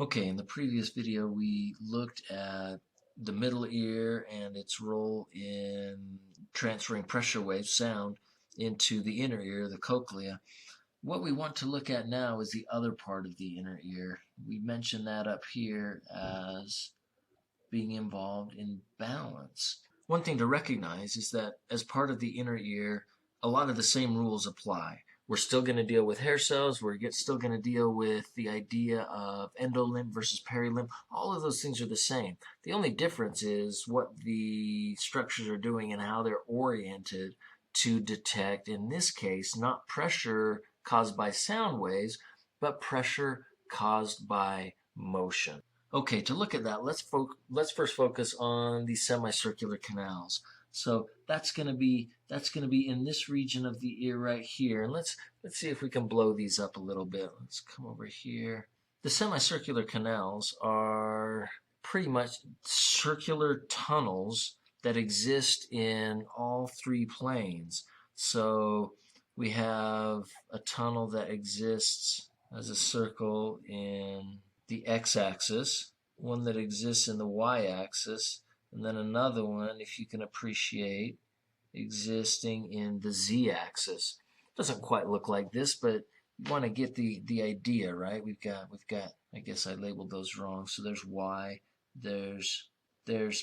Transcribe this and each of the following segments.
Okay, in the previous video we looked at the middle ear and its role in transferring pressure wave sound into the inner ear, the cochlea. What we want to look at now is the other part of the inner ear. We mentioned that up here as being involved in balance. One thing to recognize is that as part of the inner ear, a lot of the same rules apply. We're still going to deal with hair cells. We're still going to deal with the idea of endolymph versus perilymph. All of those things are the same. The only difference is what the structures are doing and how they're oriented to detect, in this case, not pressure caused by sound waves, but pressure caused by motion. Okay, to look at that, let's first focus on the semicircular canals. So that's going to be in this region of the ear right here. And let's see if we can blow these up a little bit. Let's come over here. The semicircular canals are pretty much circular tunnels that exist in all three planes. So we have a tunnel that exists as a circle in the x-axis, one that exists in the y-axis, and then another one, if you can appreciate, existing in the z-axis. Doesn't quite look like this, but you want to get the idea, right? We've got. I guess I labeled those wrong. So there's y, there's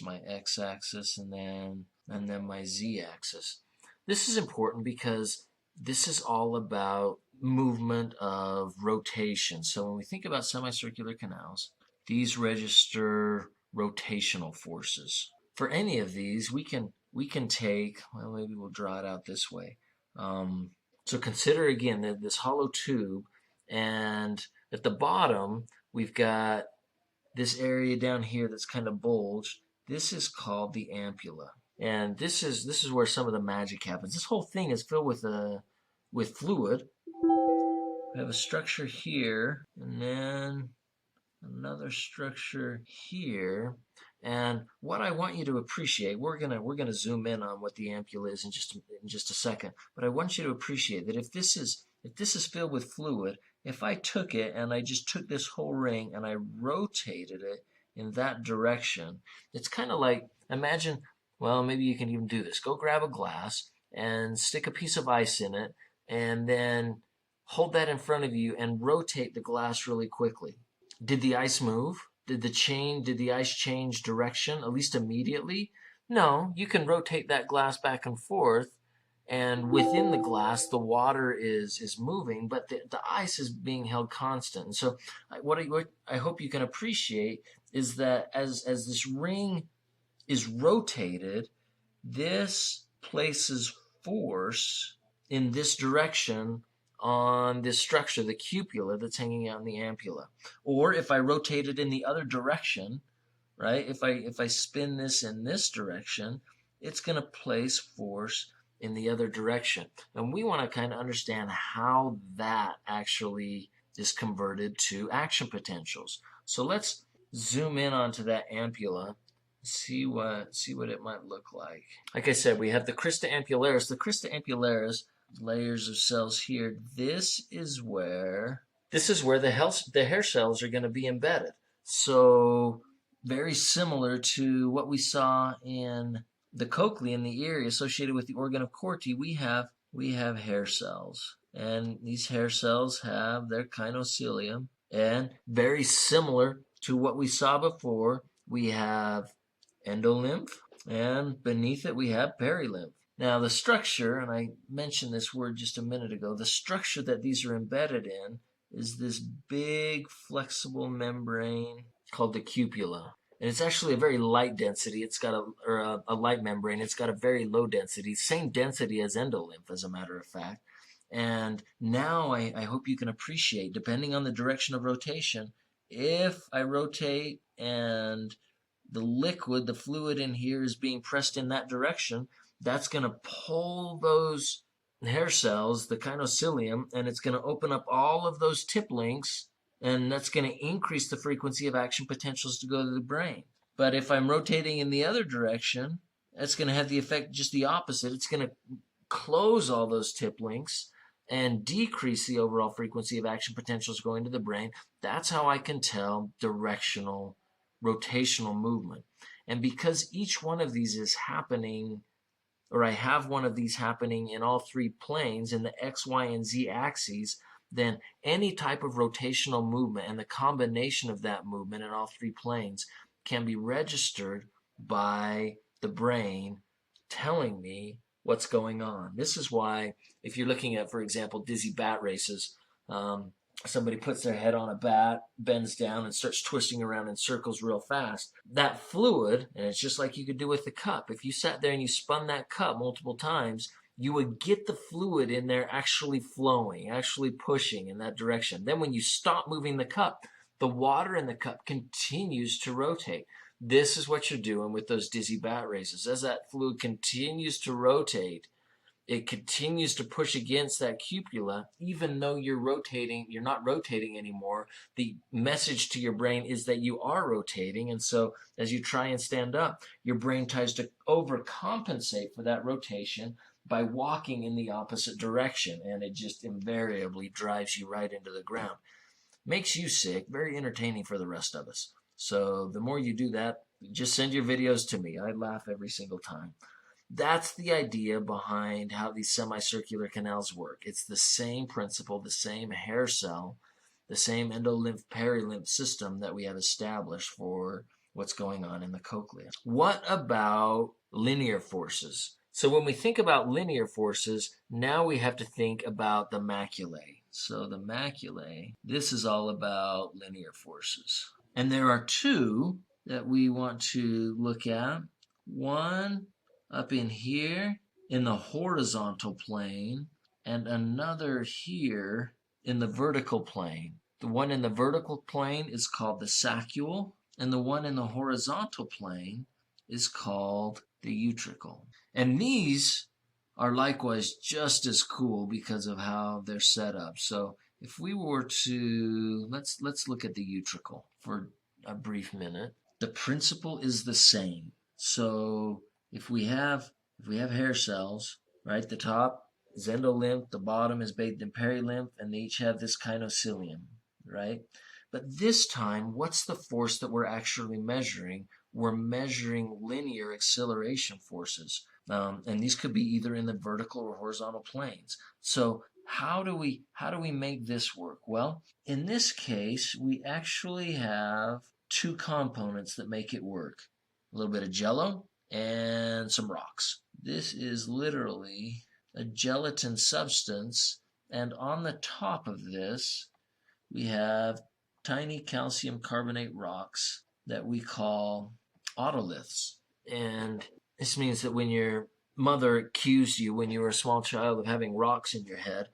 my x-axis, and then my z-axis. This is important because this is all about movement of rotation. So when we think about semicircular canals, these register rotational forces. For any of these, we can take, well, maybe we'll draw it out this way. So consider again this hollow tube, and at the bottom we've got this area down here that's kind of bulged. This is called the ampulla, and this is where some of the magic happens. This whole thing is filled with fluid. We have a structure here, and then another structure here. And what I want you to appreciate, we're gonna zoom in on what the ampulla is in just a second. But I want you to appreciate that if this is filled with fluid, if I took it and I just took this whole ring and I rotated it in that direction, it's kind of like, imagine, well, maybe you can even do this. Go grab a glass and stick a piece of ice in it, and then hold that in front of you and rotate the glass really quickly. Did the ice move? Did the ice change direction, at least immediately? No, you can rotate that glass back and forth, and within the glass, the water is moving, but the ice is being held constant. And so what I hope you can appreciate is that as this ring is rotated, this places force in this direction on this structure, the cupula that's hanging out in the ampulla. Or if I rotate it in the other direction, right? If I spin this in this direction, it's going to place force in the other direction. And we want to kind of understand how that actually is converted to action potentials. So let's zoom in onto that ampulla. See what it might look like. Like I said, we have the crista ampullaris. The crista ampullaris, layers of cells here. This is where the hair cells are going to be embedded. So very similar to what we saw in the cochlea, in the area associated with the organ of Corti, we have hair cells. And these hair cells have their kinocilium. And very similar to what we saw before, we have endolymph, and beneath it we have perilymph. Now the structure, and I mentioned this word just a minute ago, the structure that these are embedded in is this big flexible membrane called the cupula. And it's actually a very light density. It's got a light membrane. It's got a very low density, same density as endolymph, as a matter of fact. And now I hope you can appreciate, depending on the direction of rotation, if I rotate and the liquid, the fluid in here is being pressed in that direction, that's going to pull those hair cells, the kinocilium, and it's going to open up all of those tip links, and that's going to increase the frequency of action potentials to go to the brain. But if I'm rotating in the other direction, that's going to have the effect just the opposite. It's going to close all those tip links, and decrease the overall frequency of action potentials going to the brain. That's how I can tell directional, rotational movement. And because each one of these is happening, or I have one of these happening in all three planes, in the X, Y, and Z axes, then any type of rotational movement and the combination of that movement in all three planes can be registered by the brain telling me what's going on. This is why, if you're looking at, for example, dizzy bat races, somebody puts their head on a bat, bends down, and starts twisting around in circles real fast. That fluid, and it's just like you could do with the cup. If you sat there and you spun that cup multiple times, you would get the fluid in there actually flowing, actually pushing in that direction. Then when you stop moving the cup, the water in the cup continues to rotate. This is what you're doing with those dizzy bat races. As that fluid continues to rotate, it continues to push against that cupula, even though you're not rotating anymore. The message to your brain is that you are rotating. And so as you try and stand up, your brain tries to overcompensate for that rotation by walking in the opposite direction. And it just invariably drives you right into the ground. Makes you sick, very entertaining for the rest of us. So the more you do that, just send your videos to me. I laugh every single time. That's the idea behind how these semicircular canals work. It's the same principle, the same hair cell, the same endolymph perilymph system that we have established for what's going on in the cochlea. What about linear forces? So when we think about linear forces, now we have to think about the maculae. So the maculae, this is all about linear forces. And there are two that we want to look at. One up in here in the horizontal plane, and another here in the vertical plane. The one in the vertical plane is called the saccule, and the one in the horizontal plane is called the utricle. And these are likewise just as cool because of how they're set up. So if we were to, let's look at the utricle for a brief minute. The principle is the same. So if we have hair cells, right, the top is endolymph, the bottom is bathed in perilymph, and they each have this kinocilium, right? But this time, what's the force that we're actually measuring? We're measuring linear acceleration forces. And these could be either in the vertical or horizontal planes. So how do we make this work? Well, in this case, we actually have two components that make it work. A little bit of jello and some rocks. This is literally a gelatin substance, and on the top of this, we have tiny calcium carbonate rocks that we call otoliths. And this means that when your mother accused you when you were a small child of having rocks in your head,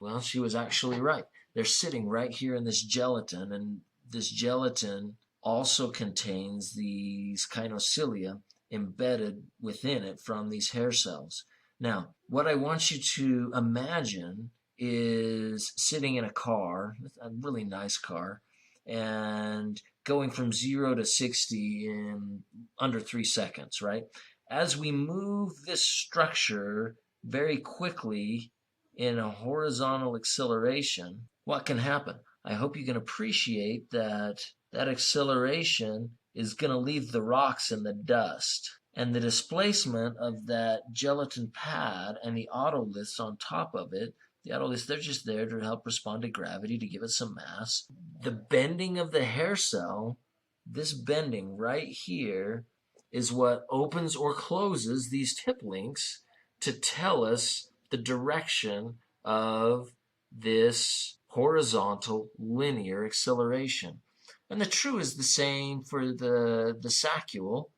well, she was actually right. They're sitting right here in this gelatin, and this gelatin also contains these kinocilia embedded within it from these hair cells. Now, what I want you to imagine is sitting in a car, a really nice car, and going from 0 to 60 in under 3 seconds, right? As we move this structure very quickly in a horizontal acceleration, what can happen? I hope you can appreciate that acceleration is going to leave the rocks in the dust. And the displacement of that gelatin pad and the otoliths on top of it, the otoliths, they're just there to help respond to gravity, to give it some mass. The bending of the hair cell, this bending right here, is what opens or closes these tip links to tell us the direction of this horizontal linear acceleration. And the true is the same for the saccule,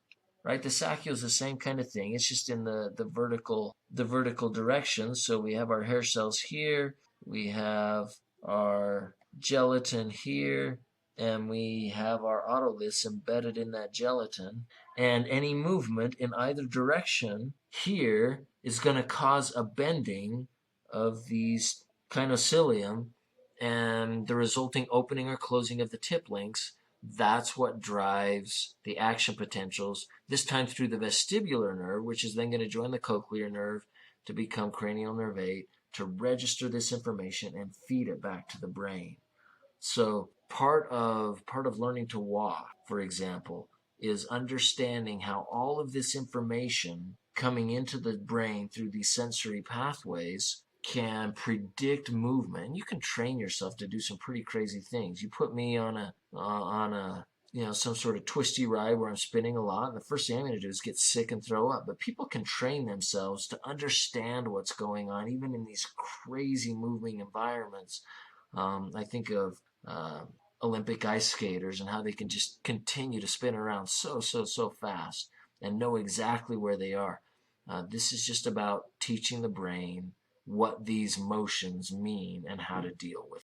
right? The saccule is the same kind of thing. It's just in the vertical direction. So we have our hair cells here, we have our gelatin here, and we have our otoliths embedded in that gelatin. And any movement in either direction here is going to cause a bending of these kinocilium, and the resulting opening or closing of the tip links. That's what drives the action potentials, this time through the vestibular nerve, which is then going to join the cochlear nerve to become cranial nerve 8, to register this information and feed it back to the brain. So part of learning to walk, for example, is understanding how all of this information coming into the brain through these sensory pathways can predict movement. And you can train yourself to do some pretty crazy things. You put me on a some sort of twisty ride where I'm spinning a lot, and the first thing I'm going to do is get sick and throw up. But people can train themselves to understand what's going on, even in these crazy moving environments. I think of uh, Olympic ice skaters and how they can just continue to spin around so fast and know exactly where they are. This is just about teaching the brain what these motions mean and how to deal with